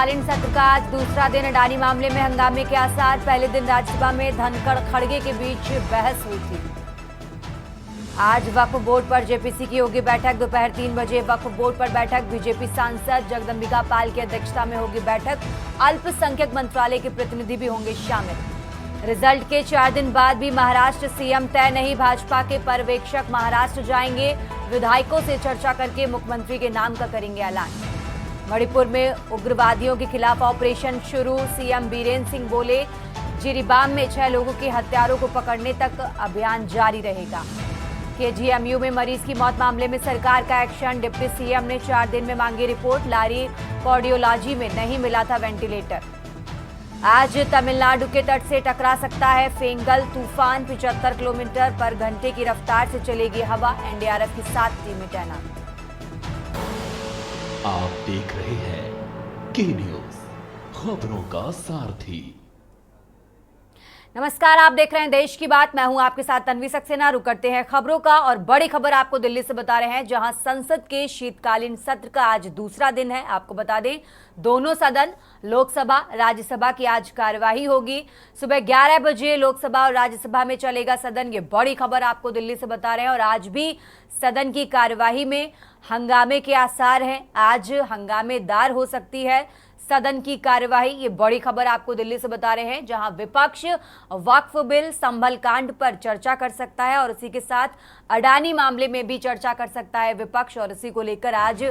शीतकालीन सत्र का आज दूसरा दिन। अडानी मामले में हंगामे के आसार। पहले दिन राज्यसभा में धनखड़ खड़गे के बीच बहस हुई थी। आज वक्फ बोर्ड पर जेपीसी की होगी बैठक। दोपहर 3 बजे वक्फ बोर्ड पर बैठक। बीजेपी सांसद जगदंबिका पाल की अध्यक्षता में होगी बैठक। अल्पसंख्यक मंत्रालय के प्रतिनिधि भी होंगे शामिल। रिजल्ट के 4 दिन बाद भी महाराष्ट्र सीएम तय नहीं। भाजपा के पर्यवेक्षक महाराष्ट्र जाएंगे। विधायकों से चर्चा करके मुख्यमंत्री के नाम का करेंगे ऐलान। मणिपुर में उग्रवादियों के खिलाफ ऑपरेशन शुरू। सीएम बीरेंद्र सिंह बोले, जिरीबाम में 6 लोगों के हत्यारों को पकड़ने तक अभियान जारी रहेगा। केजीएमयू में मरीज की मौत मामले में सरकार का एक्शन। डिप्टी सीएम ने 4 दिन में मांगी रिपोर्ट। लारी कार्डियोलॉजी में नहीं मिला था वेंटिलेटर। आज तमिलनाडु के तट से टकरा सकता है फेंगल तूफान। 75 किलोमीटर पर घंटे की रफ्तार से चलेगी हवा। एनडीआरएफ की 7 टीमें तैनात। आप देख रहे हैं के न्यूज, खबरों का सारथी। नमस्कार, आप देख रहे हैं देश की बात। मैं हूं आपके साथ तन्वी सक्सेना। रुक करते हैं खबरों का और बड़ी खबर आपको दिल्ली से बता रहे हैं, जहां संसद के शीतकालीन सत्र का आज दूसरा दिन है। आपको बता दें, दोनों सदन लोकसभा राज्यसभा की आज कार्यवाही होगी। सुबह 11 बजे लोकसभा और राज्यसभा में चलेगा सदन। ये बड़ी खबर आपको दिल्ली से बता रहे हैं। और आज भी सदन की कार्यवाही में हंगामे के आसार हैं। आज हंगामेदार हो सकती है सदन की कार्यवाही। ये बड़ी खबर आपको दिल्ली से बता रहे हैं, जहां विपक्ष वक्फ बिल संभल कांड पर चर्चा कर सकता है और इसी के साथ अडानी मामले में भी चर्चा कर सकता है विपक्ष। और इसी को लेकर आज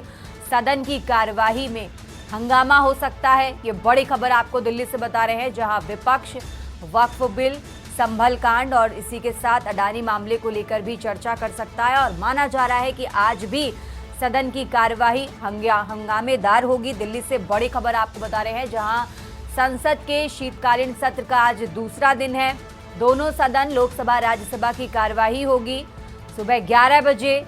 सदन की कार्यवाही में हंगामा हो सकता है। ये बड़ी खबर आपको दिल्ली से बता रहे हैं, जहां विपक्ष वक्फ बिल संभल कांड और इसी के साथ अडानी मामले को लेकर भी चर्चा कर सकता है। और माना जा रहा है कि आज भी सदन की कार्यवाही हंगामेदार होगी। दिल्ली से बड़ी खबर आपको बता रहे हैं, जहां संसद के शीतकालीन सत्र का आज दूसरा दिन है। दोनों सदन लोकसभा राज्यसभा की कार्यवाही होगी। सुबह 11 बजे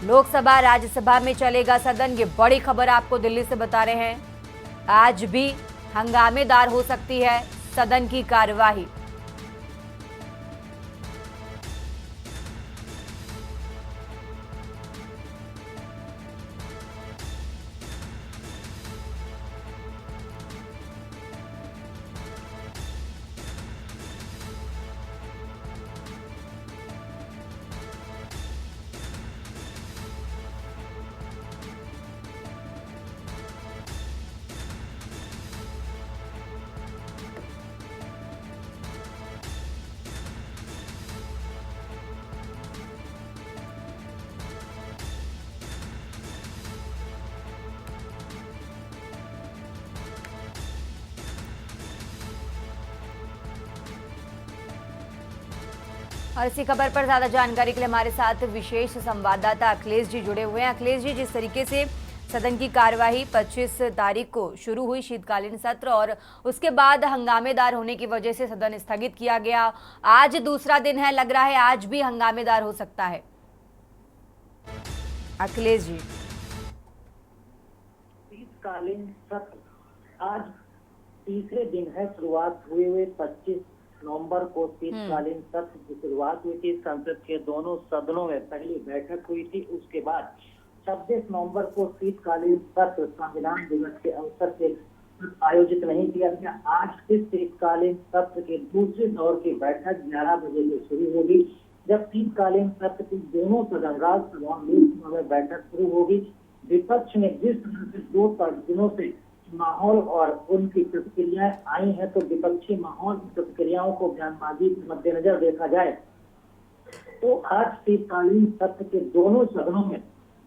लोकसभा राज्यसभा में चलेगा सदन। ये बड़ी खबर आपको दिल्ली से बता रहे हैं। आज भी हंगामेदार हो सकती है सदन की कार्यवाही। और इसी खबर पर ज्यादा जानकारी के लिए हमारे साथ विशेष संवाददाता अखिलेश जी जुड़े हुए हैं। अखिलेश जी, जिस तरीके से सदन की कार्यवाही 25 तारीख को शुरू हुई शीतकालीन सत्र और उसके बाद हंगामेदार होने की वजह से सदन स्थगित किया गया, आज दूसरा दिन है, लग रहा है आज भी हंगामेदार हो सकता है। अखिलेश जी, शीतकालीन सत्र आज तीसरे दिन है। शुरुआत हुए 25 नवंबर को शीतकालीन सत्र की शुरुआत हुई थी। संसद के दोनों सदनों में पहली बैठक हुई थी। उसके बाद 26 नवंबर को शीतकालीन सत्र संविधान दिवस के अवसर से आयोजित नहीं किया गया। आज इस शीतकालीन सत्र के दूसरे दौर की बैठक 11 बजे से शुरू होगी, जब शीतकालीन सत्र की दोनों सदन राज्यसभा और लोकसभा में बैठक शुरू होगी। विपक्ष ने जिस तरह से 2 दिनों से माहौल और उनकी प्रतिक्रियाएं आई हैं, तो विपक्षी माहौल प्रतिक्रियाओं को बयानबाजी के मद्देनजर देखा जाए तो आज शीतकालीन सत्र के दोनों सदनों में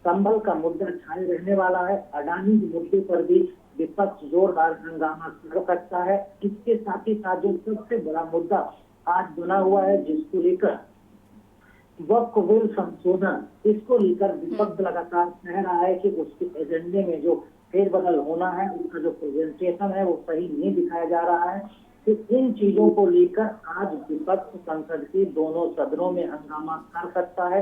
संभल का मुद्दा छाए रहने वाला है। अडानी के मुद्दे पर भी विपक्ष जोरदार हंगामा कर सकता है। इसके साथ ही साथ जो सबसे बड़ा मुद्दा आज बना हुआ है, जिसको लेकर वक्फ बिल संशोधन, इसको लेकर विपक्ष लगातार कह रहा है कि उसके एजेंडे में जो फेरबदल होना है, उसका जो प्रेजेंटेशन है वो सही नहीं दिखाया जा रहा है। तो इन चीजों को लेकर आज विपक्ष संसद के दोनों सदनों में हंगामा कर सकता है।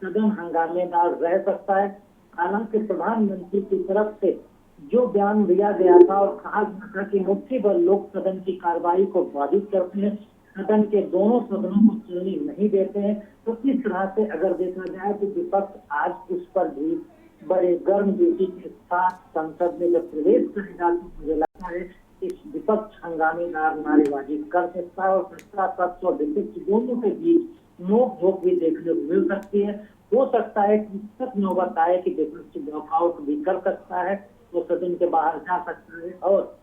सदन हंगामेदार रह सकता है। हालांकि प्रधानमंत्री की तरफ से जो बयान दिया गया था और कहा गया था कि मुट्ठी भर लोग सदन की कार्रवाई को बाधित करते हैं, सदन के दोनों सदनों को चलने नहीं देते हैं, तो इस तरह से अगर देखा जाए तो विपक्ष आज उस पर भी बड़े गर्म ड्यूटी के साथ संसद में जब प्रवेश करेगा तो मुझे लगता सकता है, इस विपक्ष हंगामेदार नारेबाजी कर सकता है और सत्ता पक्ष और विपक्ष दोनों के बीच नोक झोंक भी देखने को मिल सकती है। हो सकता है कि तक नौबत आए कि विपक्ष वॉकआउट भी कर सकता है, वो सदन के बाहर जा सकता है और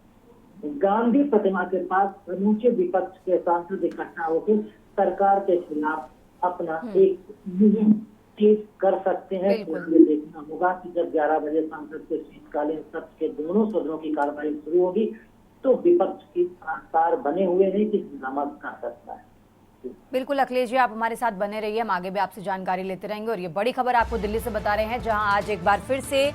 गांधी प्रतिमा के पास समूचे विपक्ष के सांसद इकट्ठा होकर सरकार के खिलाफ अपना एक मुहिम तेज कर सकते हैं। तो ये देखना होगा कि जब 11 बजे संसद के शीतकालीन सत्र के दोनों सदनों की कार्रवाई शुरू होगी तो विपक्ष की आसार बने हुए हैं कि हंगामा कर सकता है। बिल्कुल अखिलेश जी, आप हमारे साथ बने रहिए, हम आगे भी आपसे जानकारी लेते रहेंगे। और ये बड़ी खबर आपको दिल्ली से बता रहे हैं, जहां आज एक बार फिर से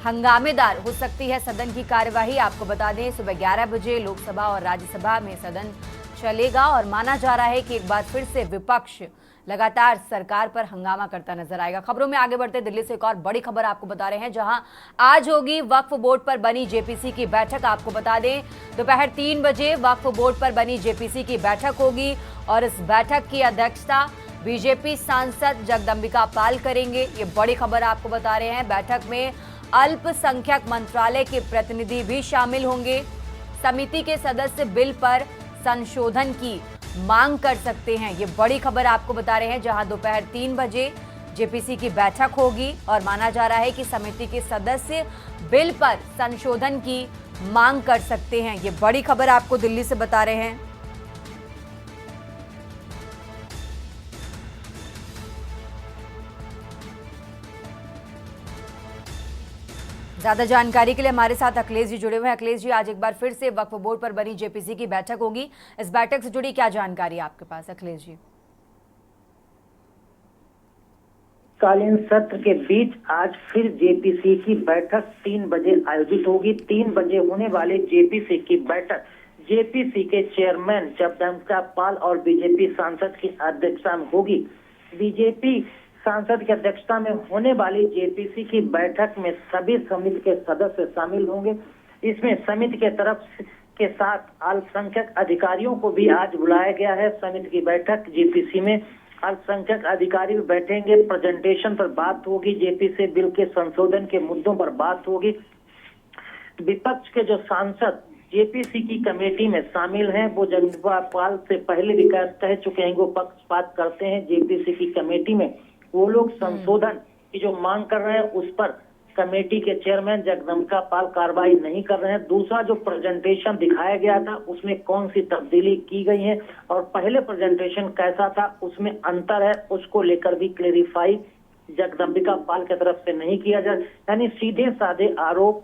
हंगामेदार हो सकती है सदन की कार्यवाही। आपको बता दें, सुबह 11 बजे लोकसभा और राज्यसभा में सदन चलेगा और माना जा रहा है कि एक बार फिर से विपक्ष लगातार सरकार पर हंगामा करता नजर आएगा। खबरों में आगे बढ़ते दिल्ली से एक और बड़ी खबर आपको बता रहे हैं, जहां आज होगी वक्फ बोर्ड पर बनी जेपीसी की बैठक। आपको बता दें, दोपहर 3 बजे वक्फ बोर्ड पर बनी जेपीसी की बैठक होगी और इस बैठक की अध्यक्षता बीजेपी सांसद जगदंबिका पाल करेंगे। ये बड़ी खबर आपको बता रहे हैं। बैठक में अल्पसंख्यक मंत्रालय के प्रतिनिधि भी शामिल होंगे। समिति के सदस्य बिल पर संशोधन की मांग कर सकते हैं। ये बड़ी खबर आपको बता रहे हैं, जहां दोपहर 3 बजे जेपीसी की बैठक होगी और माना जा रहा है कि समिति के सदस्य बिल पर संशोधन की मांग कर सकते हैं। ये बड़ी खबर आपको दिल्ली से बता रहे हैं। ज्यादा जानकारी के लिए हमारे साथ अखिलेश जी जुड़े हुए हैं। अखिलेश जी, आज एक बार फिर से वक्फ बोर्ड पर बनी जेपीसी की बैठक होगी। इस बैठक से जुड़ी क्या जानकारी है आपके पास अखिलेश जी? कालीन सत्र के बीच आज फिर जेपीसी की बैठक 3 बजे आयोजित होगी। 3 बजे होने वाले जेपीसी की बैठक जेपीसी के चेयरमैन जगदंबिका पाल और बीजेपी सांसद की अध्यक्षता में होगी। बीजेपी सांसद की अध्यक्षता में होने वाली जेपीसी की बैठक में सभी समिति के सदस्य शामिल होंगे। इसमें समिति के तरफ के साथ अल्पसंख्यक अधिकारियों को भी आज बुलाया गया है। समिति की बैठक जेपीसी में अल्पसंख्यक अधिकारी भी बैठेंगे। प्रेजेंटेशन पर बात होगी, जेपीसी बिल के संशोधन के मुद्दों पर बात होगी। विपक्ष के जो सांसद जेपीसी की कमेटी में शामिल हैं, वो जगदंबिका पाल से पहले भी कह चुके हैं, वो पक्षपात करते हैं। जेपीसी की कमेटी में वो लोग संशोधन की जो मांग कर रहे हैं उस पर कमेटी के चेयरमैन जगदंबिका पाल कार्रवाई नहीं कर रहे हैं। दूसरा, जो प्रेजेंटेशन दिखाया गया था उसमें कौन सी तब्दीली की गई है और पहले प्रेजेंटेशन कैसा था उसमें अंतर है, उसको लेकर भी क्लेरिफाई जगदंबिका पाल की तरफ से नहीं किया जाए। यानी सीधे साधे आरोप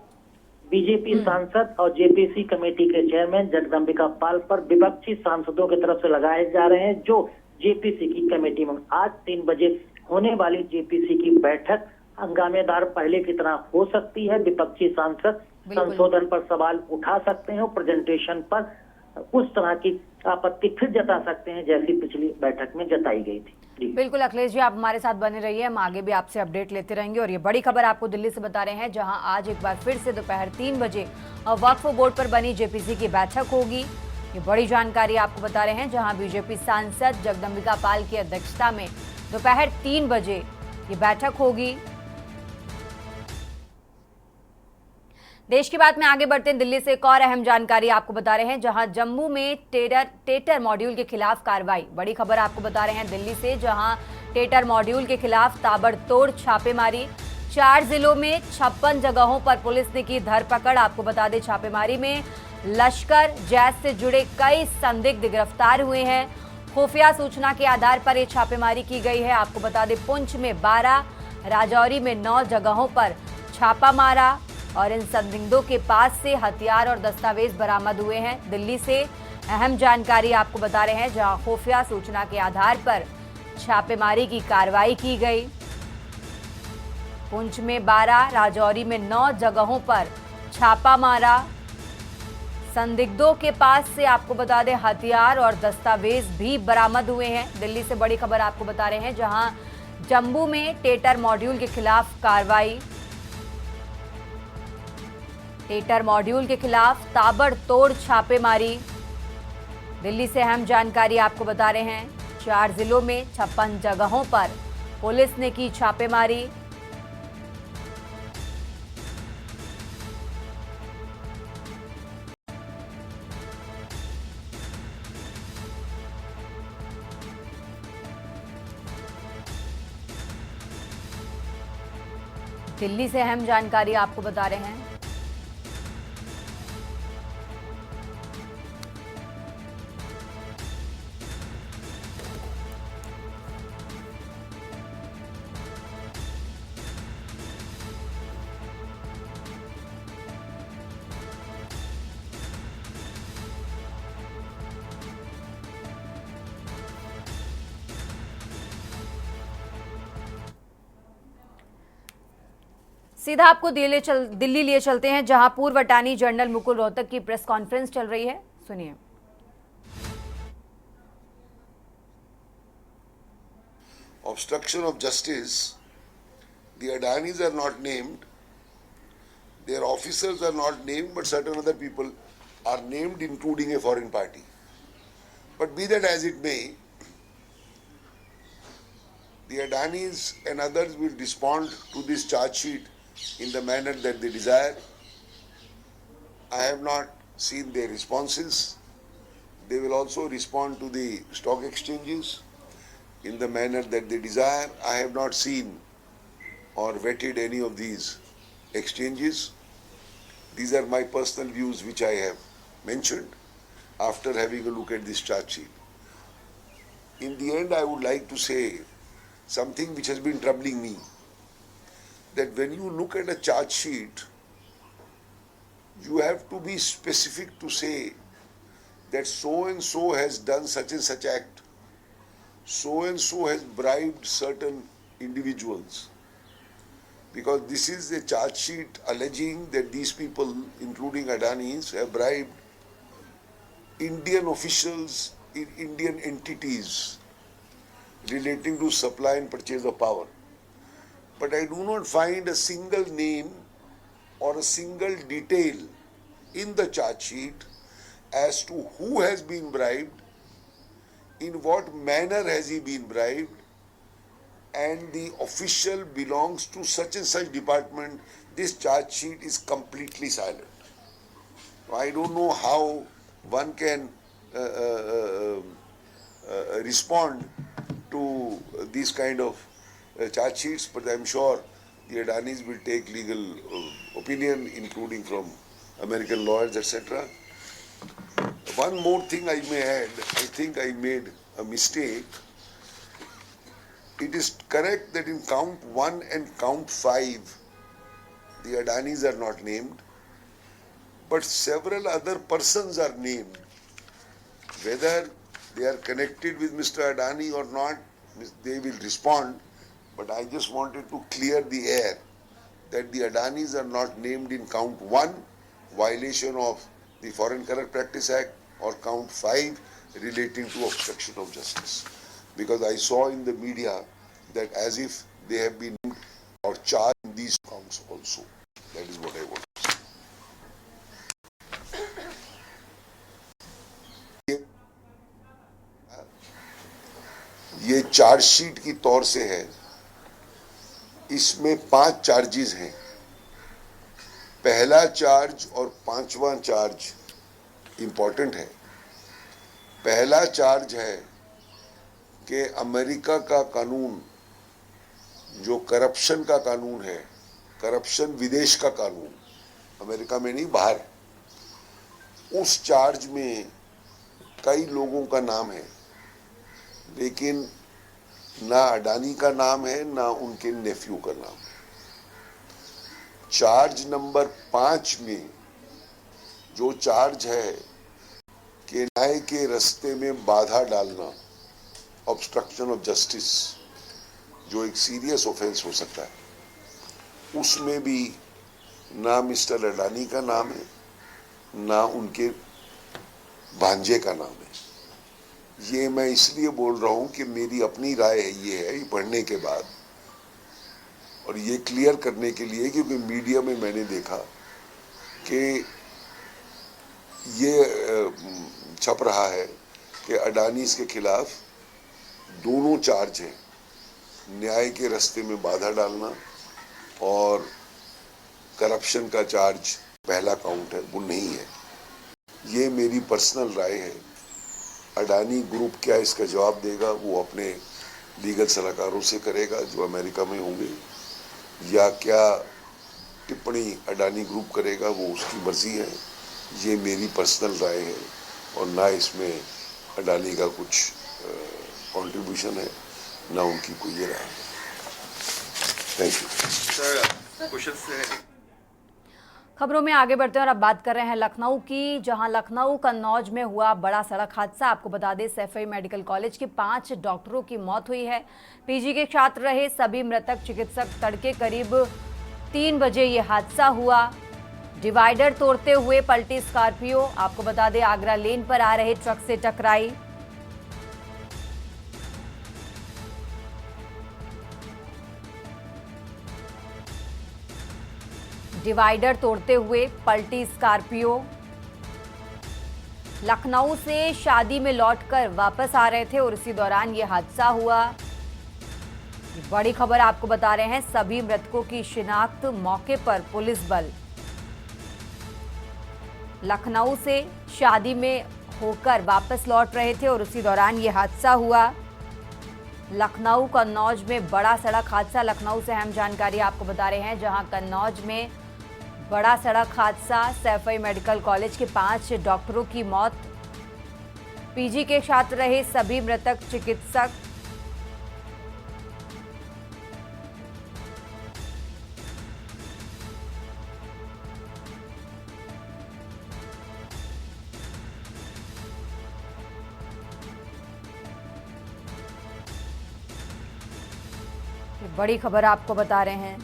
बीजेपी सांसद और जेपीसी कमेटी के चेयरमैन जगदंबिका पाल पर विपक्षी सांसदों की तरफ से लगाए जा रहे हैं, जो जेपीसी की कमेटी में आज 3 बजे होने वाली जेपीसी की बैठक हंगामेदार पहले की तरह हो सकती है। विपक्षी सांसद संशोधन पर सवाल उठा सकते हैं और प्रेजेंटेशन पर उस तरह की आपत्ति फिर जता सकते हैं जैसी पिछली बैठक में जताई गई थी। बिल्कुल अखिलेश जी, आप हमारे साथ बने रहिए, हम आगे भी आपसे अपडेट लेते रहेंगे। और ये बड़ी खबर आपको दिल्ली से बता रहे हैं, जहां आज एक बार फिर से दोपहर 3 बजे वक्फ बोर्ड पर बनी जेपीसी की बैठक होगी। ये बड़ी जानकारी आपको बता रहे हैं, जहां बीजेपी सांसद जगदंबिका पाल की अध्यक्षता में दोपहर 3 बजे ये बैठक होगी। देश की बात में आगे बढ़ते हैं, दिल्ली से एक और अहम जानकारी आपको बता रहे हैं, जहां जम्मू में टेटर मॉड्यूल के खिलाफ कार्रवाई। बड़ी खबर आपको बता रहे हैं दिल्ली से, जहां टेटर मॉड्यूल के खिलाफ ताबड़तोड़ छापेमारी। 4 जिलों में 56 जगहों पर पुलिस ने की धरपकड़। आपको बता दें, छापेमारी में लश्कर जैश से जुड़े कई संदिग्ध गिरफ्तार हुए हैं। खुफिया सूचना के आधार पर यह छापेमारी की गई है। आपको बता दें, पुंछ में 12, राजौरी में 9 जगहों पर छापा मारा और इन संदिग्धों के पास से हथियार और दस्तावेज बरामद हुए हैं। दिल्ली से अहम जानकारी आपको बता रहे हैं, जहां खुफिया सूचना के आधार पर छापेमारी की कार्रवाई की गई। पुंछ में 12, राजौरी में 9 जगहों पर छापा मारा। संदिग्धों के पास से आपको बता दें हथियार और दस्तावेज भी बरामद हुए हैं। दिल्ली से बड़ी खबर आपको बता रहे हैं, जहां जम्मू में टेटर मॉड्यूल के खिलाफ कार्रवाई। टेटर मॉड्यूल के खिलाफ ताबड़तोड़ छापेमारी। दिल्ली से अहम जानकारी आपको बता रहे हैं, 4 जिलों में 56 जगहों पर पुलिस ने की छापेमारी। दिल्ली से अहम जानकारी आपको बता रहे हैं। सीधा आपको दिल्ली लिए चलते हैं, जहां पूर्व अटॉर्नी जनरल मुकुल रोहतक की प्रेस कॉन्फ्रेंस चल रही है। सुनिए। Obstruction of justice, the Adanis are not named, their officers are not named, but certain other people are named, including a foreign party. But be that as it may, the Adanis and others will respond to this charge sheet in the manner that they desire. I have not seen their responses. They will also respond to the stock exchanges in the manner that they desire. I have not seen or vetted any of these exchanges. These are my personal views which I have mentioned after having a look at this charge sheet. In the end, I would like to say something which has been troubling me, that when you look at a charge sheet, you have to be specific to say that so and so has done such and such act, so and so has bribed certain individuals, because this is a charge sheet alleging that these people, including Adanis, have bribed Indian officials in Indian entities relating to supply and purchase of power. But I do not find a single name or a single detail in the charge sheet as to who has been bribed, in what manner has he been bribed, and the official belongs to such and such department. This charge sheet is completely silent. I don't know how one can respond to these kind of charge sheets, but I'm sure the Adanis will take legal opinion, including from American lawyers, etc. One more thing I may add, I think I made a mistake. It is correct that in count 1 and count 5, the Adanis are not named, but several other persons are named. Whether they are connected with Mr. Adani or not, they will respond, but I just wanted to clear the air that the Adanis are not named in count 1, violation of the Foreign Corrupt Practice Act, or count 5, relating to obstruction of justice. Because I saw in the media that as if they have been or charged in these counts also. That is what I want to say. ये chargesheet की तौर से है, इसमें 5 charges हैं। पहला charge और 5वां चार्ज इंपॉर्टेंट है। पहला चार्ज है कि अमेरिका का कानून, जो करप्शन का कानून है, करप्शन विदेश का कानून, अमेरिका में नहीं बाहर, उस चार्ज में कई लोगों का नाम है, लेकिन ना अडानी का नाम है ना उनके नेफ्यू का नाम है। चार्ज नंबर 5 में जो चार्ज है कि न्याय के रास्ते में बाधा डालना, ऑब्स्ट्रक्शन ऑफ जस्टिस, जो एक सीरियस ऑफेंस हो सकता है, उसमें भी ना मिस्टर अडानी का नाम है ना उनके भांजे का नाम है। ये मैं इसलिए बोल रहा हूं कि मेरी अपनी राय ये है, ये पढ़ने के बाद, और ये क्लियर करने के लिए, क्योंकि मीडिया में मैंने देखा कि ये छप रहा है कि अडानीज के खिलाफ दोनों चार्ज हैं, न्याय के रास्ते में बाधा डालना और करप्शन का चार्ज पहला काउंट है, वो नहीं है। ये मेरी पर्सनल राय है। अडानी ग्रुप क्या इसका जवाब देगा वो अपने लीगल सलाहकारों से करेगा जो अमेरिका में होंगे। या क्या टिप्पणी अडानी ग्रुप करेगा वो उसकी मर्जी है। ये मेरी पर्सनल राय है और ना इसमें अडानी का कुछ कंट्रीब्यूशन है, ना उनकी कोई ये राय है। Thank you. खबरों में आगे बढ़ते हैं और अब बात कर रहे हैं लखनऊ की, जहां लखनऊ कन्नौज में हुआ बड़ा सड़क हादसा। आपको बता दें सैफई मेडिकल कॉलेज के 5 डॉक्टरों की मौत हुई है। पीजी के छात्र रहे सभी मृतक चिकित्सक। तड़के करीब 3 बजे ये हादसा हुआ। डिवाइडर तोड़ते हुए पलटी स्कॉर्पियो। आपको बता दें आगरा लेन पर आ रहे ट्रक से टकराई। डिवाइडर तोड़ते हुए पलटी स्कॉर्पियो। लखनऊ से शादी में लौटकर वापस आ रहे थे और इसी दौरान यह हादसा हुआ। बड़ी खबर आपको बता रहे हैं, सभी मृतकों की शिनाख्त। मौके पर पुलिस बल। लखनऊ से शादी में होकर वापस लौट रहे थे और उसी दौरान यह हादसा हुआ। लखनऊ कन्नौज में बड़ा सड़क हादसा। लखनऊ से अहम जानकारी आपको बता रहे हैं, जहां कन्नौज में बड़ा सड़क हादसा। सैफई मेडिकल कॉलेज के 5 डॉक्टरों की मौत। पीजी के छात्र रहे सभी मृतक चिकित्सक। ये बड़ी खबर आपको बता रहे हैं।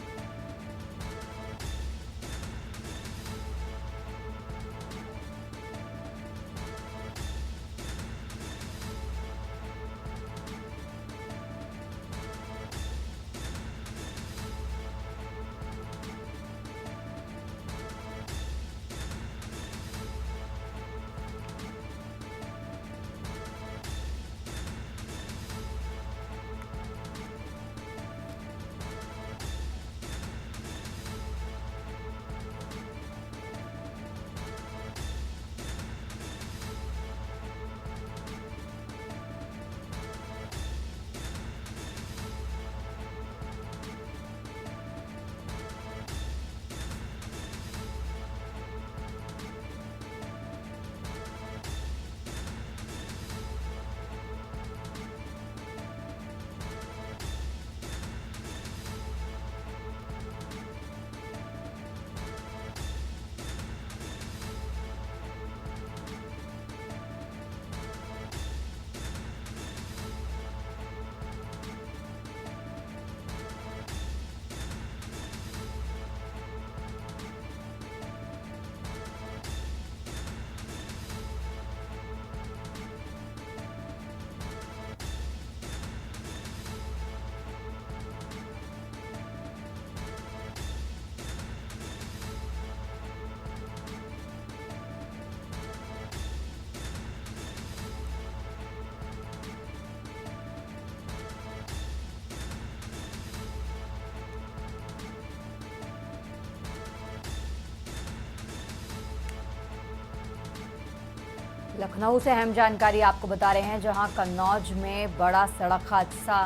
लखनऊ से अहम जानकारी आपको बता रहे हैं, जहां कन्नौज में बड़ा सड़क हादसा।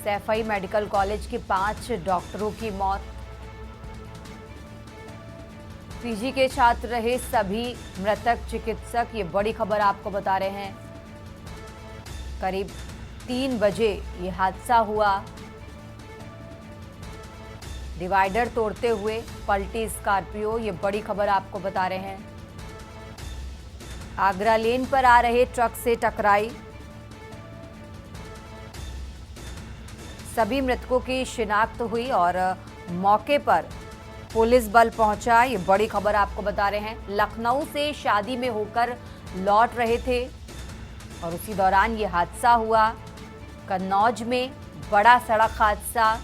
सैफई मेडिकल कॉलेज के 5 डॉक्टरों की मौत। पीजी के छात्र रहे सभी मृतक चिकित्सक। ये बड़ी खबर आपको बता रहे हैं। करीब 3 बजे ये हादसा हुआ। डिवाइडर तोड़ते हुए पलटी स्कॉर्पियो। ये बड़ी खबर आपको बता रहे हैं। आगरा लेन पर आ रहे ट्रक से टकराई। सभी मृतकों की शिनाख्त हुई और मौके पर पुलिस बल पहुंचा। ये बड़ी खबर आपको बता रहे हैं। लखनऊ से शादी में होकर लौट रहे थे और उसी दौरान ये हादसा हुआ। कन्नौज में बड़ा सड़क हादसा।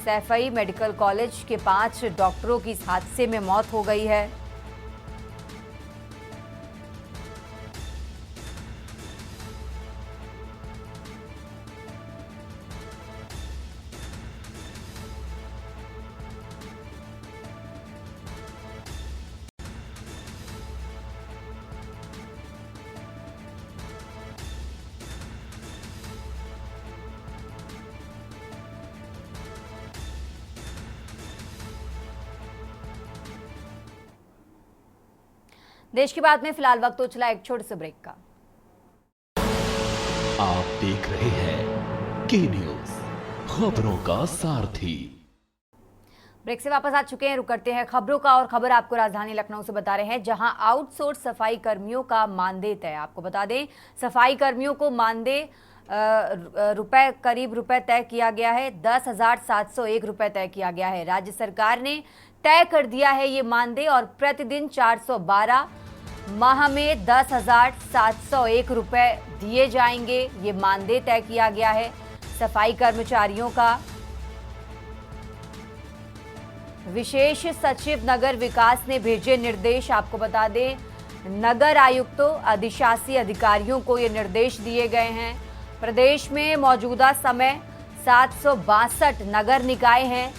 सैफई मेडिकल कॉलेज के 5 डॉक्टरों की इस हादसे में मौत हो गई है। देश की बात में फिलहाल वक्त तो चला एक छोटे से ब्रेक का। आप देख रहे हैं के न्यूज, खबरों का सारथी। ब्रेक से वापस आ चुके हैं, रुक करते हैं खबरों का। और खबर आपको राजधानी लखनऊ से बता रहे हैं, जहां आउटसोर्स सफाई कर्मियों का मानदेय तय। आपको बता दें, सफाई कर्मियों को मानदेय करीब रुपए तय किया गया है। 10,701 रुपए तय किया गया है। राज्य सरकार ने तय कर दिया है ये मानदेय और प्रतिदिन 412, माह में 10,701 रुपए दिए जाएंगे। ये मानदेय तय किया गया है सफाई कर्मचारियों का। विशेष सचिव नगर विकास ने भेजे निर्देश। आपको बता दें, नगर आयुक्तों, अधिशासी अधिकारियों को ये निर्देश दिए गए हैं। प्रदेश में मौजूदा समय 762 नगर निकाय हैं।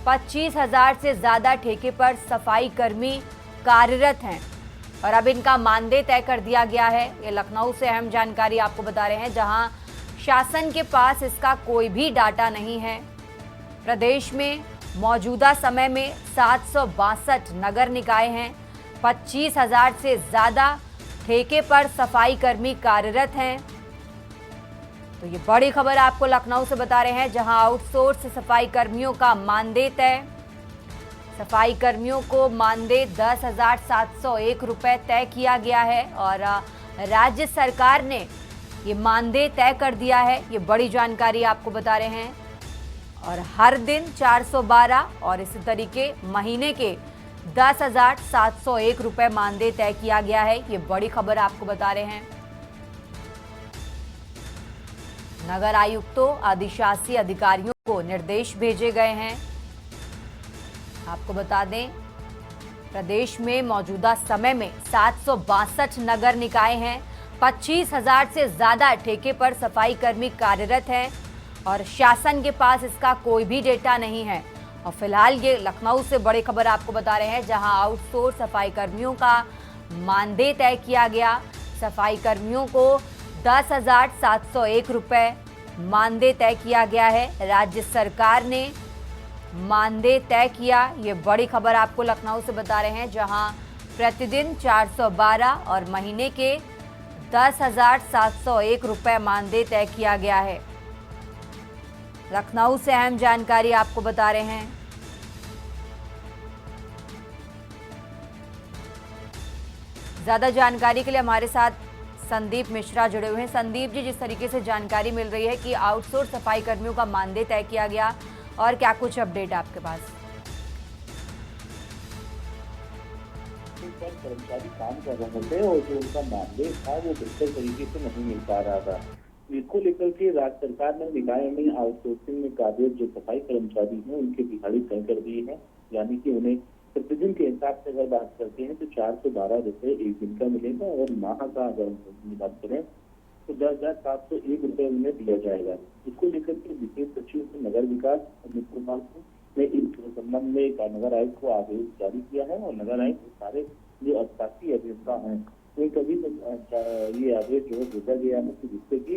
25,000 से ज्यादा ठेके पर सफाई कर्मी कार्यरत हैं और अब इनका मानदेय तय कर दिया गया है। ये लखनऊ से अहम जानकारी आपको बता रहे हैं, जहां शासन के पास इसका कोई भी डाटा नहीं है। प्रदेश में मौजूदा समय में 762 नगर निकाय हैं। 25,000 से ज्यादा ठेके पर सफाई कर्मी कार्यरत हैं। तो ये बड़ी खबर आपको लखनऊ से बता रहे हैं, जहां आउटसोर्स सफाई कर्मियों का मानदेय तय। सफाई कर्मियों को मानदेय 10,701 रुपए तय किया गया है और राज्य सरकार ने ये मानदेय तय कर दिया है। ये बड़ी जानकारी आपको बता रहे हैं। और हर दिन 412 और इसी तरीके महीने के 10,701 रुपए मानदेय तय किया गया है। ये बड़ी खबर आपको बता रहे हैं। नगर आयुक्तों, अधिशासी अधिकारियों को निर्देश भेजे गए हैं। आपको बता दें, प्रदेश में मौजूदा समय में 762 नगर निकाय हैं। 25,000 से ज्यादा ठेके पर सफाई कर्मी कार्यरत हैं और शासन के पास इसका कोई भी डेटा नहीं है। और फिलहाल ये लखनऊ से बड़ी खबर आपको बता रहे हैं, जहां आउटसोर्स सफाई कर्मियों का मानदेय तय किया गया। सफाई कर्मियों को 10,701 रुपए मानदेय तय किया गया है। राज्य सरकार ने मानदेय तय किया। ये बड़ी खबर आपको लखनऊ से बता रहे हैं, जहां प्रतिदिन 412 और महीने के 10,701 रुपए मानदेय तय किया गया है। लखनऊ से अहम जानकारी आपको बता रहे हैं। ज्यादा जानकारी के लिए हमारे साथ संदीप मिश्रा जुड़े हुए हैं। संदीप जी, जिस तरीके से जानकारी मिल रही है कि आउटसोर्स सफाई कर्मियों का मानदेय तय किया गया, और क्या कुछ अपडेट आपके पास? कर्मचारी काम कर रहे थे और जो उनका मानदेय था वो बेहतर तरीके से नहीं मिल पा रहा था। इसको लेकर के राज्य सरकार ने निकाय में आउटसोर्सिंग में कार्यरत जो सफाई कर्मचारी हैं उनकी दिहाड़ी तय कर दी है। यानी कि उन्हें प्रतिदिन के हिसाब से अगर बात करते हैं तो 412 रुपए एक दिन का मिलेगा और माह का अगर बात करें तो 10,701 रुपए उन्हें दिया जाएगा। इसको लेकर के विशेष सचिव नगर विकास अमित कुमार ने इस संबंध में नगर आयुक्त को आदेश जारी किया है और नगर आयुक्त सारे जो अधिशासी अभियंता हैं उनको भी ये आदेश जो है भेजा गया है कि जिससे कि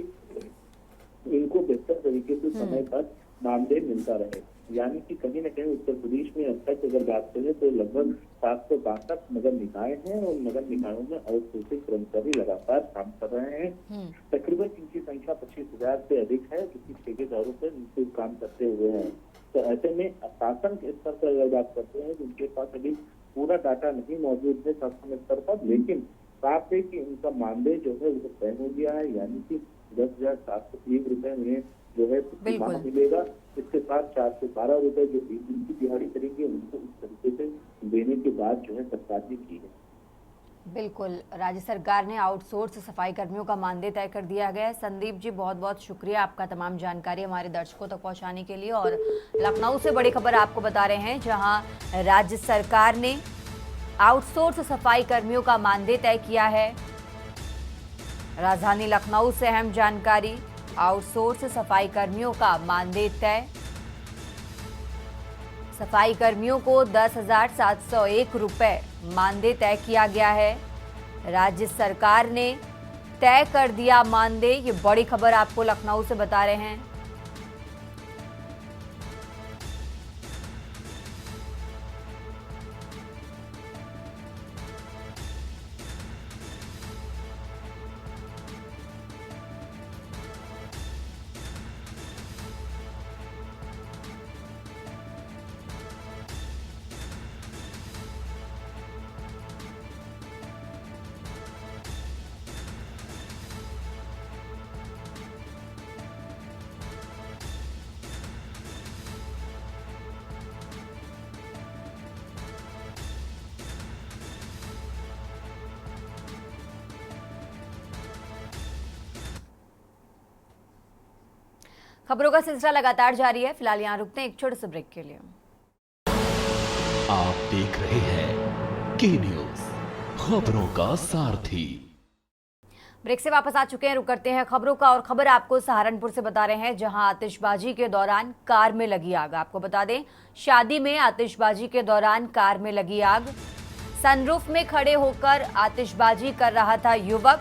इनको बेहतर तरीके से समय पर मानदेय मिलता रहे। यानी कि कहीं न कहीं उत्तर प्रदेश में अब तक अगर बात करें तो लगभग 762 नगर निकाय हैं और नगर निकायों में आउटसोर्सिंग कर्मचारी लगातार काम कर रहे हैं। तकरीबन इनकी संख्या 25,000 से अधिक है, किसी ठेकेदारों पर इनसे काम करते हुए हैं। तो ऐसे में शासन के स्तर पर अगर बात करते हैं तो उनके पास अभी पूरा डाटा नहीं मौजूद है शासन स्तर पर, लेकिन साफ है कि उनका मानदेय जो है वो तय हो गया है। यानी कि 10,701 रुपए उन्हें जो है माह मिलेगा। इसके साथ 412 रुपए जो एक दिन की दिहाड़ी करेंगे उनको इस तरीके से देने की बात जो है सरकार ने की है। बिल्कुल, राज्य सरकार ने आउटसोर्स सफाई कर्मियों का मानदेय तय कर दिया गया है। संदीप जी, बहुत बहुत शुक्रिया आपका तमाम जानकारी हमारे दर्शकों तक पहुंचाने के लिए। और लखनऊ से बड़ी खबर आपको बता रहे हैं, जहां राज्य सरकार ने आउटसोर्स सफाई कर्मियों का मानदेय तय किया है। राजधानी लखनऊ से अहम जानकारी, आउटसोर्स सफाई कर्मियों का मानदेय तय। सफाई कर्मियों को 10,701 रुपए मानदेय तय किया गया है। राज्य सरकार ने तय कर दिया मानदेय। ये बड़ी खबर आपको लखनऊ से बता रहे हैं। खबरों का सिलसिला लगातार जारी है। फिलहाल यहाँ रुकते हैं एक छोटे से ब्रेक के लिए। आप देख रहे हैं के न्यूज, खबरों का सारथी। ब्रेक से वापस आ चुके हैं, रुक करते हैं खबरों का। और खबर आपको सहारनपुर से बता रहे हैं, जहां आतिशबाजी के दौरान कार में लगी आग। आपको बता दें, शादी में आतिशबाजी के दौरान कार में लगी आग। सनरूफ में खड़े होकर आतिशबाजी कर रहा था युवक।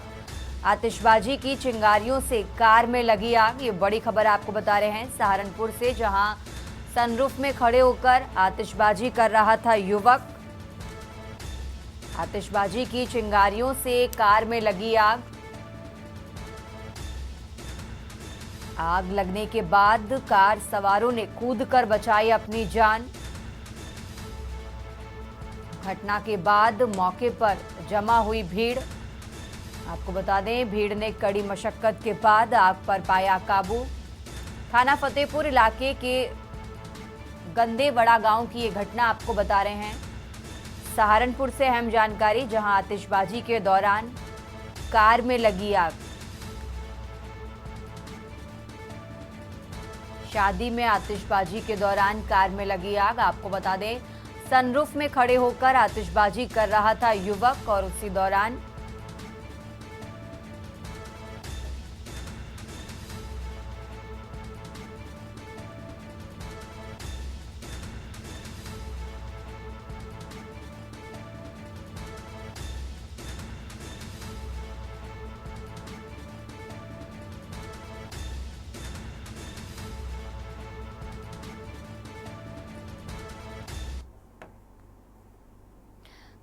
आतिशबाजी की चिंगारियों से कार में लगी आग। ये बड़ी खबर आपको बता रहे हैं सहारनपुर से, जहां सनरूफ में खड़े होकर आतिशबाजी कर रहा था युवक। आतिशबाजी की चिंगारियों से कार में लगी आग। आग लगने के बाद कार सवारों ने कूदकर बचाई अपनी जान। घटना के बाद मौके पर जमा हुई भीड़। आपको बता दें, भीड़ ने कड़ी मशक्कत के बाद आग पर पाया काबू। थाना फतेहपुर इलाके के गंदेवड़ा गांव की ये घटना आपको बता रहे हैं सहारनपुर से अहम जानकारी, जहां आतिशबाजी के दौरान कार में लगी आग। शादी में आतिशबाजी के दौरान कार में लगी आग। आपको बता दें, सनरूफ में खड़े होकर आतिशबाजी कर रहा था युवक और उसी दौरान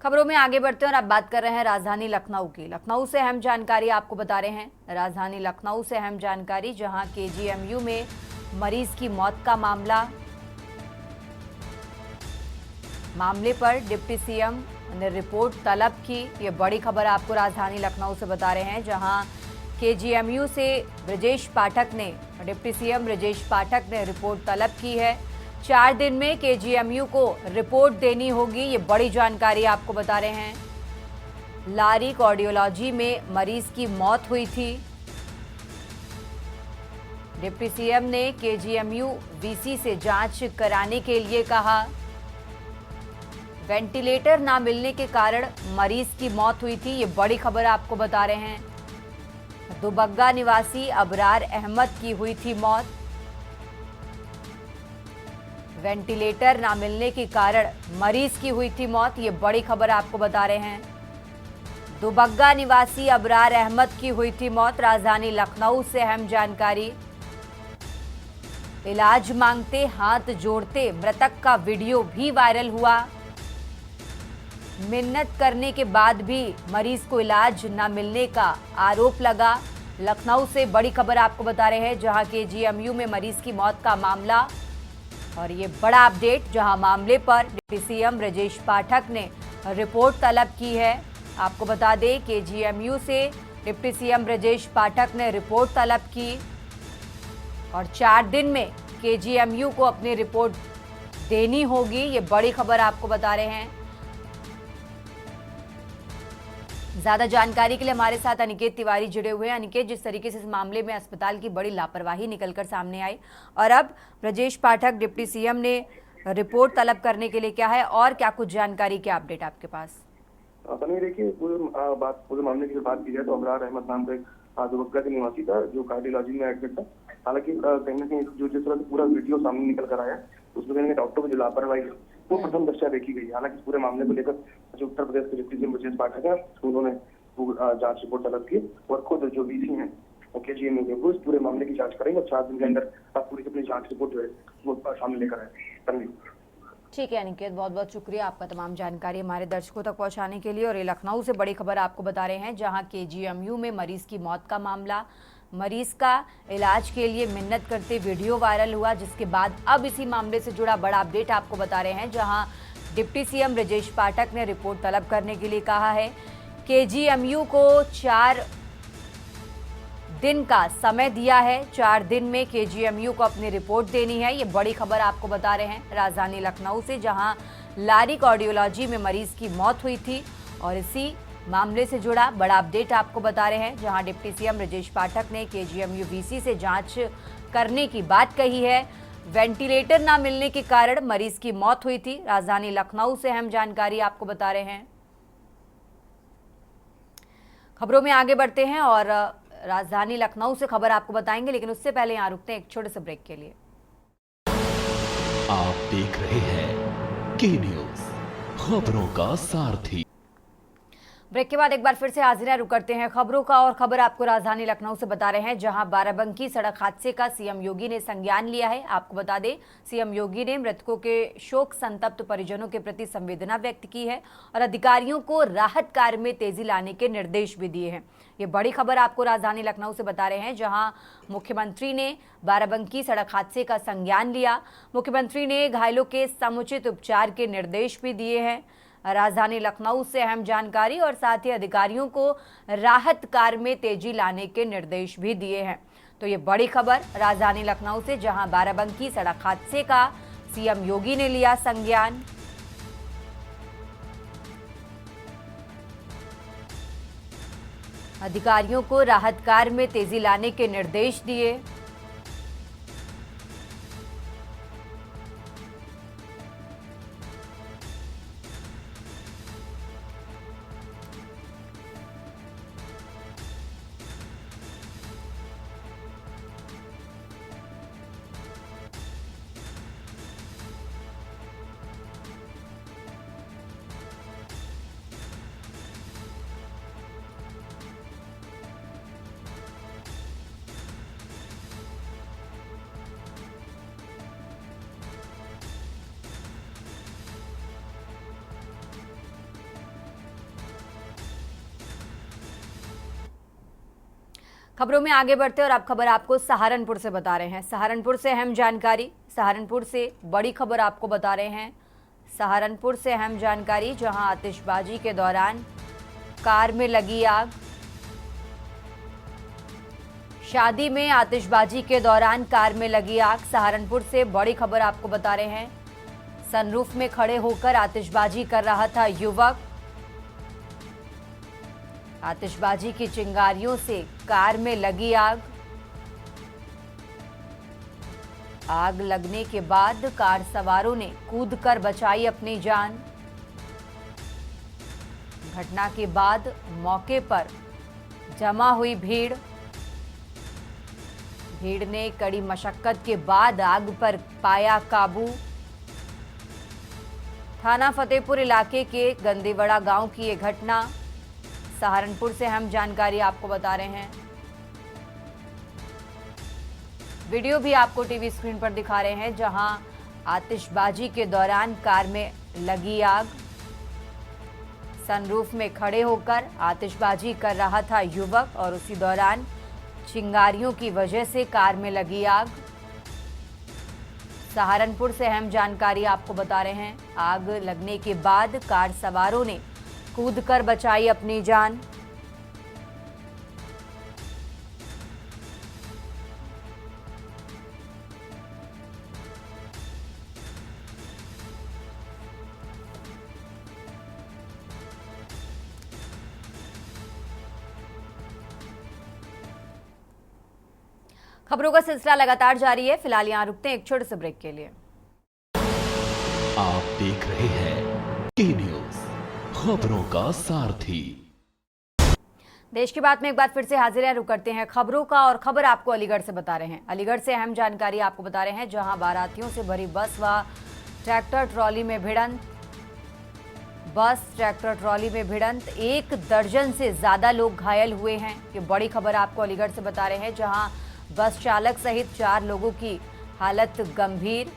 खबरों में आगे बढ़ते हैं और अब बात कर रहे हैं राजधानी लखनऊ की। लखनऊ से अहम जानकारी आपको बता रहे हैं, राजधानी लखनऊ से अहम जानकारी, जहां केजीएमयू में मरीज की मौत का मामले पर डिप्टी सीएम ने रिपोर्ट तलब की। ये बड़ी खबर आपको राजधानी लखनऊ से बता रहे हैं, जहां केजीएमयू से डिप्टी सीएम ब्रजेश पाठक ने रिपोर्ट तलब की है। 4 दिन में केजीएमयू को रिपोर्ट देनी होगी। ये बड़ी जानकारी आपको बता रहे हैं। लारी कार्डियोलॉजी में मरीज की मौत हुई थी। डिप्टी सीएम ने केजीएमयू वीसी से जांच कराने के लिए कहा। वेंटिलेटर ना मिलने के कारण मरीज की मौत हुई थी। ये बड़ी खबर आपको बता रहे हैं। दुबग्गा निवासी अबरार अहमद की हुई थी मौत। वेंटिलेटर ना मिलने के कारण मरीज की हुई थी मौत। ये बड़ी खबर आपको बता रहे हैं। दुबग्गा निवासी अबरार अहमद की हुई थी मौत। राजधानी लखनऊ से अहम जानकारी। इलाज मांगते हाथ जोड़ते मृतक का वीडियो भी वायरल हुआ। मिन्नत करने के बाद भी मरीज को इलाज न मिलने का आरोप लगा। लखनऊ से बड़ी खबर आपको बता रहे हैं, जहां केजीएमयू में मरीज की मौत का मामला। और ये बड़ा अपडेट, जहां मामले पर डिप्टी सीएम ब्रजेश पाठक ने रिपोर्ट तलब की है। आपको बता दें, केजीएमयू से डिप्टी सीएम ब्रजेश पाठक ने रिपोर्ट तलब की और 4 दिन में केजीएमयू को अपनी रिपोर्ट देनी होगी। ये बड़ी खबर आपको बता रहे हैं। ज्यादा जानकारी के लिए हमारे साथ अनिकेत तिवारी जुड़े हुए हैं। अनिकेत, जिस तरीके से इस मामले में अस्पताल की बड़ी लापरवाही निकलकर सामने आई और अब ब्रजेश पाठक डिप्टी सीएम ने रिपोर्ट तलब करने के लिए क्या है और क्या कुछ जानकारी, क्या अपडेट आपके पास? तन्वी, देखिए, पूरे मामले की बात की जाए तो अबरार अहमद नाम का एक दुबग्गा के निवासी था जो कार्डियोलॉजी में एडमिट था। हालांकि कहीं ना कहीं जो जिस तरह से पूरा वीडियो सामने निकल कर आया, उसमें कहीं डॉक्टर को जो लापरवाही वो प्रथम दृष्टया देखी गई। हालांकि पूरे मामले को लेकर जो उत्तर प्रदेश के डिप्टी सीएम ब्रजेश पाठक है, उन्होंने जांच रिपोर्ट तलब की और खुद जो वीसी हैं केजीएमयू के वो इस पूरे मामले की जांच करेंगे और 4 दिन के अंदर पूरी अपनी जांच रिपोर्ट जो है वो सामने लेकर आए। तन्वी, ठीक है अनिकेत, बहुत बहुत शुक्रिया आपका तमाम जानकारी हमारे दर्शकों तक पहुंचाने के लिए। और ये लखनऊ से बड़ी खबर आपको बता रहे हैं, जहां केजीएमयू में मरीज की मौत का मामला, मरीज का इलाज के लिए मिन्नत करते वीडियो वायरल हुआ, जिसके बाद अब इसी मामले से जुड़ा बड़ा अपडेट आपको बता रहे हैं, जहां डिप्टी सीएम ब्रजेश पाठक ने रिपोर्ट तलब करने के लिए कहा है। केजीएमयू को 4 दिन का समय दिया है। 4 दिन में केजीएमयू को अपनी रिपोर्ट देनी है। ये बड़ी खबर आपको बता रहे हैं राजधानी लखनऊ से, जहां लारी कार्डियोलॉजी में मरीज की मौत हुई थी और इसी मामले से जुड़ा बड़ा अपडेट आपको बता रहे हैं, जहां डिप्टी सीएम ब्रजेश पाठक ने केजीएमयू वीसी से जांच करने की बात कही है। वेंटिलेटर ना मिलने के कारण मरीज की मौत हुई थी। राजधानी लखनऊ से अहम जानकारी आपको बता रहे हैं। खबरों में आगे बढ़ते हैं और राजधानी लखनऊ से खबर आपको बताएंगे, लेकिन उससे पहले यहां रुकते हैं एक छोटे से ब्रेक के लिए। आप देख रहे हैं के न्यूज, खबरों का सारथी। ब्रेक के बाद एक बार फिर से हाजिर हैं, रुक करते हैं खबरों का और खबर आपको राजधानी लखनऊ से बता रहे हैं, जहां बाराबंकी सड़क हादसे का सीएम योगी ने संज्ञान लिया है। आपको बता दें, सीएम योगी ने मृतकों के शोक संतप्त परिजनों के प्रति संवेदना व्यक्त की है और अधिकारियों को राहत कार्य में तेजी लाने के निर्देश भी दिए हैं। ये बड़ी खबर आपको राजधानी लखनऊ से बता रहे हैं, जहां मुख्यमंत्री ने बाराबंकी सड़क हादसे का संज्ञान लिया। मुख्यमंत्री ने घायलों के समुचित उपचार के निर्देश भी दिए हैं। राजधानी लखनऊ से अहम जानकारी और साथ ही अधिकारियों को राहत कार्य में तेजी लाने के निर्देश भी दिए हैं। तो ये बड़ी खबर राजधानी लखनऊ से, जहां बाराबंकी सड़क हादसे का सीएम योगी ने लिया संज्ञान। अधिकारियों को राहत कार्य में तेजी लाने के निर्देश दिए। खबरों में आगे बढ़ते और अब खबर आपको सहारनपुर से बता रहे हैं। सहारनपुर से अहम जानकारी, सहारनपुर से बड़ी खबर आपको बता रहे हैं। सहारनपुर से अहम जानकारी, जहां आतिशबाजी के दौरान कार में लगी आग। शादी में आतिशबाजी के दौरान कार में लगी आग। सहारनपुर से बड़ी खबर आपको बता रहे हैं। सनरूफ में खड़े होकर आतिशबाजी कर रहा था युवक। आतिशबाजी की चिंगारियों से कार में लगी आग। आग लगने के बाद कार सवारों ने कूदकर बचाई अपनी जान। घटना के बाद मौके पर जमा हुई भीड़ ने कड़ी मशक्कत के बाद आग पर पाया काबू। थाना फतेहपुर इलाके के गंदेवड़ा गांव की ये घटना। सहारनपुर से हम जानकारी आपको बता रहे हैं। वीडियो भी आपको टीवी स्क्रीन पर दिखा रहे हैं, जहां आतिशबाजी के दौरान कार में लगी आग। सनरूफ में खड़े होकर आतिशबाजी कर रहा था युवक और उसी दौरान चिंगारियों की वजह से कार में लगी आग। सहारनपुर से अहम जानकारी आपको बता रहे हैं। आग लगने के बाद कार सवारों ने कूदकर बचाई अपनी जान। खबरों का सिलसिला लगातार जारी है। फिलहाल यहां रुकते हैं एक छोटे से ब्रेक के लिए। आप देख रहे हैं के न्यूज, खबरों का सारथी। देश की बात में एक बार फिर से हाजिर हैं, रुक करते हैं खबरों का और खबर आपको अलीगढ़ से बता रहे हैं। अलीगढ़ से अहम जानकारी आपको बता रहे हैं, जहां बारातियों से भरी बस व ट्रैक्टर ट्रॉली में भिड़ंत। बस ट्रैक्टर ट्रॉली में भिड़ंत, 1 दर्जन से ज्यादा लोग घायल हुए हैं। ये बड़ी खबर आपको अलीगढ़ से बता रहे हैं, जहां बस चालक सहित 4 लोगों की हालत गंभीर।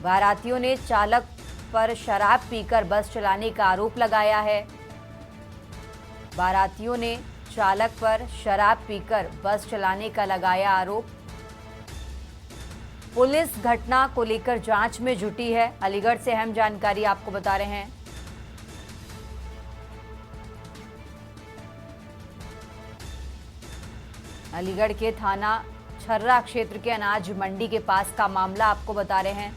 बारातियों ने चालक पर शराब पीकर बस चलाने का आरोप लगाया है। बारातियों ने चालक पर शराब पीकर बस चलाने का लगाया आरोप। पुलिस घटना को लेकर जांच में जुटी है। अलीगढ़ से अहम जानकारी आपको बता रहे हैं। अलीगढ़ के थाना छर्रा क्षेत्र के अनाज मंडी के पास का मामला आपको बता रहे हैं,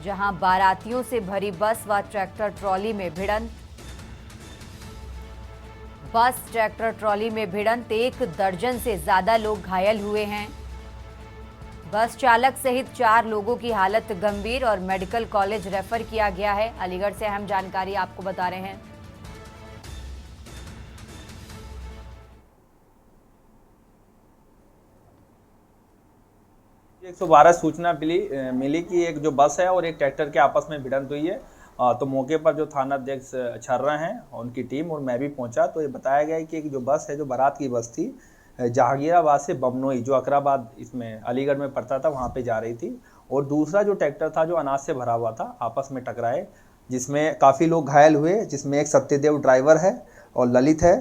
जहां बारातियों से भरी बस व ट्रैक्टर ट्रॉली में भिड़ंत। बस ट्रैक्टर ट्रॉली में भिड़ंत, 1 दर्जन से ज्यादा लोग घायल हुए हैं। बस चालक सहित 4 लोगों की हालत गंभीर और मेडिकल कॉलेज रेफर किया गया है। अलीगढ़ से अहम जानकारी आपको बता रहे हैं। 112 सूचना मिली कि एक जो बस है और एक ट्रैक्टर के आपस में भिड़ंत हुई है। तो मौके पर जो थाना अध्यक्ष छर्रा हैं उनकी टीम और मैं भी पहुंचा, तो ये बताया गया कि एक जो बस है जो बारात की बस थी जहांगीराबाद से बमनोई जो अकराबाद इसमें अलीगढ़ में पड़ता था वहाँ पे जा रही थी, और दूसरा जो ट्रैक्टर था जो अनाज से भरा हुआ था आपस में टकराए, जिसमें काफ़ी लोग घायल हुए, जिसमें एक सत्यदेव ड्राइवर है और ललित है,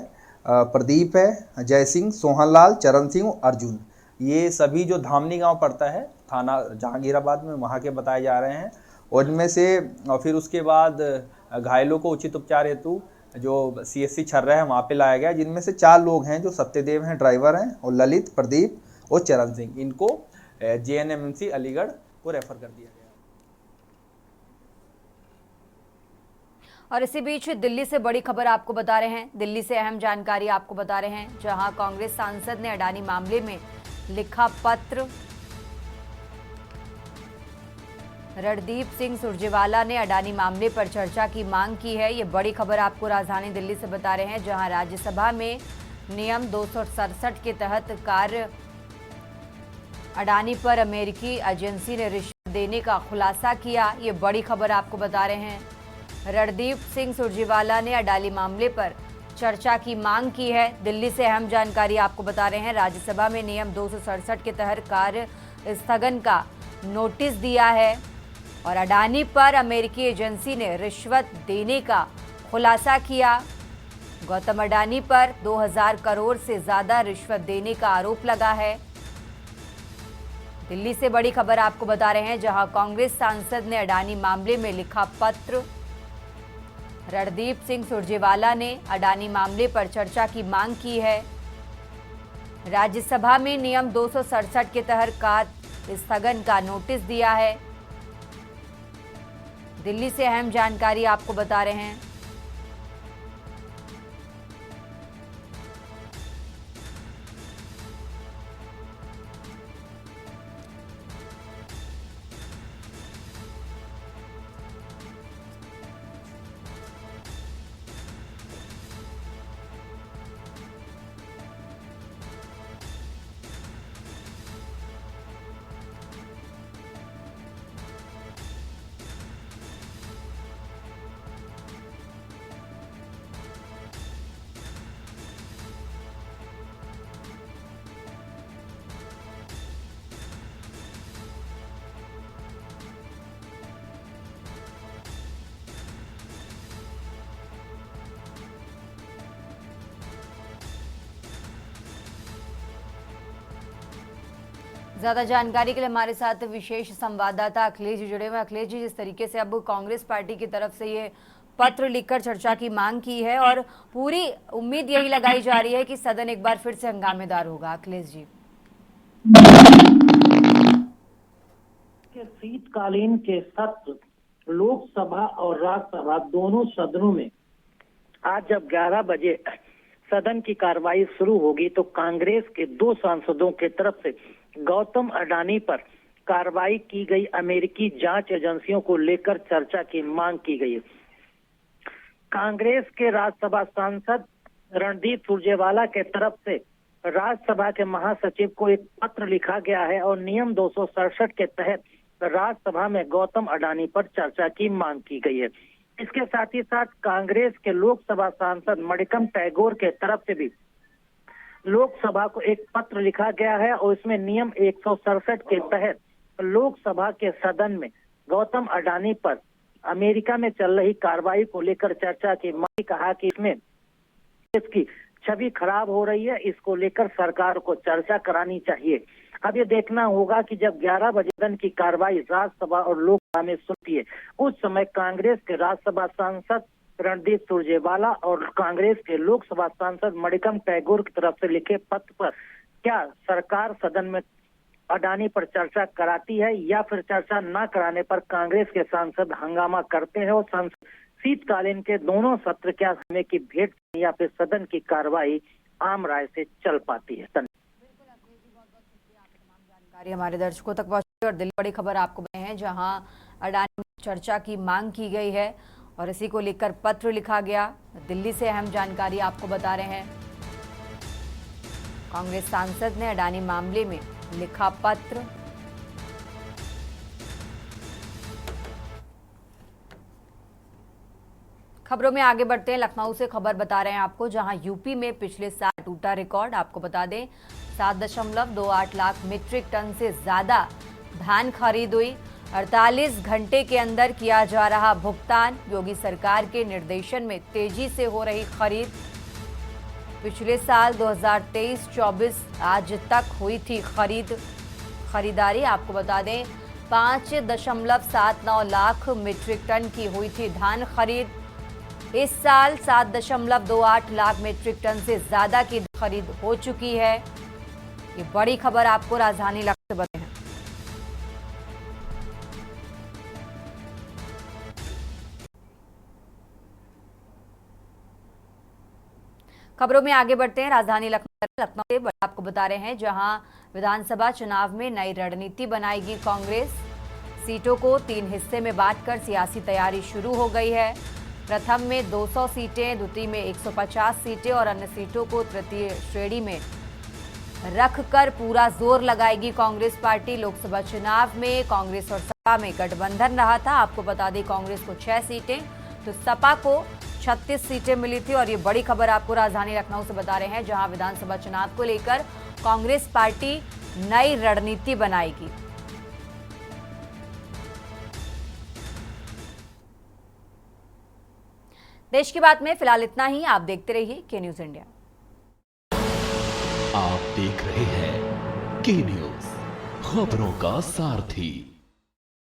प्रदीप है, जय सिंह, सोहन लाल, चरण सिंह, अर्जुन, ये सभी जो धामनी गांव पड़ता है थाना जहांगीराबाद में वहाँ के बताए जा रहे हैं। और इनमें से फिर उसके बाद घायलों को उचित उपचार हेतु जो CSC छर्रा है वहाँ पे लाया गया, जिनमें से 4 लोग हैं जो सत्यदेव हैं ड्राइवर हैं, और ललित, प्रदीप और चरण सिंह, इनको JNMC अलीगढ़ को रेफर कर दिया गया। और इसी बीच दिल्ली से बड़ी खबर आपको बता रहे हैं। दिल्ली से अहम जानकारी आपको बता रहे हैं, जहां कांग्रेस सांसद ने अडानी मामले में लिखा पत्र। रणदीप सिंह सुरजेवाला ने अडानी मामले पर चर्चा की मांग की है। ये बड़ी खबर आपको राजधानी दिल्ली से बता रहे हैं, जहां राज्यसभा में नियम 267 के तहत कार्य अडानी पर अमेरिकी एजेंसी ने रिश्वत देने का खुलासा किया। ये बड़ी खबर आपको बता रहे हैं। रणदीप सिंह सुरजेवाला ने अडानी मामले पर चर्चा की मांग की है। दिल्ली से अहम जानकारी आपको बता रहे हैं, राज्यसभा में नियम 267 के तहत कार्य स्थगन का नोटिस दिया है और अडानी पर अमेरिकी एजेंसी ने रिश्वत देने का खुलासा किया। गौतम अडानी पर 2000 करोड़ से ज्यादा रिश्वत देने का आरोप लगा है। दिल्ली से बड़ी खबर आपको बता रहे हैं, जहां कांग्रेस सांसद ने अडानी मामले में लिखा पत्र। रणदीप सिंह सुरजेवाला ने अडानी मामले पर चर्चा की मांग की है। राज्यसभा में नियम 267 के तहत कार्य स्थगन का नोटिस दिया है। दिल्ली से अहम जानकारी आपको बता रहे हैं। ज्यादा जानकारी के लिए हमारे साथ विशेष संवाददाता अखिलेश जी जुड़े हुए। अखिलेश जी, जिस तरीके से अब कांग्रेस पार्टी की तरफ से ये पत्र लिखकर चर्चा की मांग की है और पूरी उम्मीद यही लगाई जा रही है कि सदन एक बार फिर से हंगामेदार होगा। अखिलेश जी, शीतकालीन के सत्र लोकसभा और राज्यसभा दोनों सदनों में आज जब 11 बजे सदन की कार्रवाई शुरू होगी तो कांग्रेस के 2 सांसदों के तरफ से गौतम अडानी पर कार्रवाई की गई अमेरिकी जांच एजेंसियों को लेकर चर्चा की मांग की गई है। कांग्रेस के राज्यसभा सांसद रणदीप सुरजेवाला के तरफ से राज्यसभा के महासचिव को एक पत्र लिखा गया है और नियम 267 के तहत राज्यसभा में गौतम अडानी पर चर्चा की मांग की गई है। इसके साथ ही साथ कांग्रेस के लोकसभा सांसद मणिकम टैगोर के तरफ से भी लोकसभा को एक पत्र लिखा गया है और इसमें नियम 167 के तहत लोकसभा के सदन में गौतम अडानी पर अमेरिका में चल रही कार्रवाई को लेकर चर्चा की मांग। कहा कि इसमें इसकी छवि खराब हो रही है, इसको लेकर सरकार को चर्चा करानी चाहिए। अब ये देखना होगा कि जब 11 बजे सदन की कार्रवाई राज्यसभा और लोकसभा में सुनती है, उस समय कांग्रेस के राज्यसभा सांसद रणदीप सुरजेवाला और कांग्रेस के लोकसभा सांसद मणिकम टैगोर की तरफ से लिखे पत्र पर क्या सरकार सदन में अडानी पर चर्चा कराती है या फिर चर्चा न कराने पर कांग्रेस के सांसद हंगामा करते हैं और शीतकालीन के दोनों सत्र क्या समय की भेंट या फिर सदन की कार्रवाई आम राय से चल पाती है। हमारे दर्शकों तक पहुंची और दिल्ली बड़ी खबर आपको बताए हैं, जहां अडानी चर्चा की मांग की गई है और इसी को लेकर पत्र लिखा गया। दिल्ली से अहम जानकारी आपको बता रहे हैं। कांग्रेस सांसद ने अडानी मामले में लिखा पत्र। खबरों में आगे बढ़ते हैं। लखनऊ से खबर बता रहे हैं आपको, जहां यूपी में पिछले साल टूटा रिकॉर्ड। आपको बता दें 7.28 लाख मीट्रिक टन से ज्यादा धान खरीद हुई। 48 घंटे के अंदर किया जा रहा भुगतान। योगी सरकार के निर्देशन में तेजी से हो रही खरीद। पिछले साल 2023-24 आज तक हुई थी खरीदारी। आपको बता दें 5.79 लाख मीट्रिक टन की हुई थी धान खरीद। इस साल 7.28 लाख मीट्रिक टन से ज्यादा की खरीद हो चुकी है। ये बड़ी खबर आपको राजधानी लखनऊ से बताते हैं। खबरों में आगे बढ़ते हैं। राजधानी लखनऊ से आपको बता रहे हैं, जहां विधानसभा चुनाव में नई रणनीति बनाएगी कांग्रेस। सीटों को 3 हिस्से में बांटकर सियासी तैयारी शुरू हो गई है। प्रथम में 200 सीटें, द्वितीय में 150 सीटें और अन्य सीटों को तृतीय श्रेणी में रखकर पूरा जोर लगाएगी कांग्रेस पार्टी। लोकसभा चुनाव में कांग्रेस और सपा में गठबंधन रहा था। आपको बता दें कांग्रेस को 6 सीटें तो सपा को 36 सीटें मिली थी। और ये बड़ी खबर आपको राजधानी लखनऊ से बता रहे हैं, जहां विधानसभा चुनाव को लेकर कांग्रेस पार्टी नई रणनीति बनाएगी। देश की बात में फिलहाल इतना ही। आप देखते रहिए के न्यूज इंडिया। आप देख रहे हैं के न्यूज, खबरों का सारथी।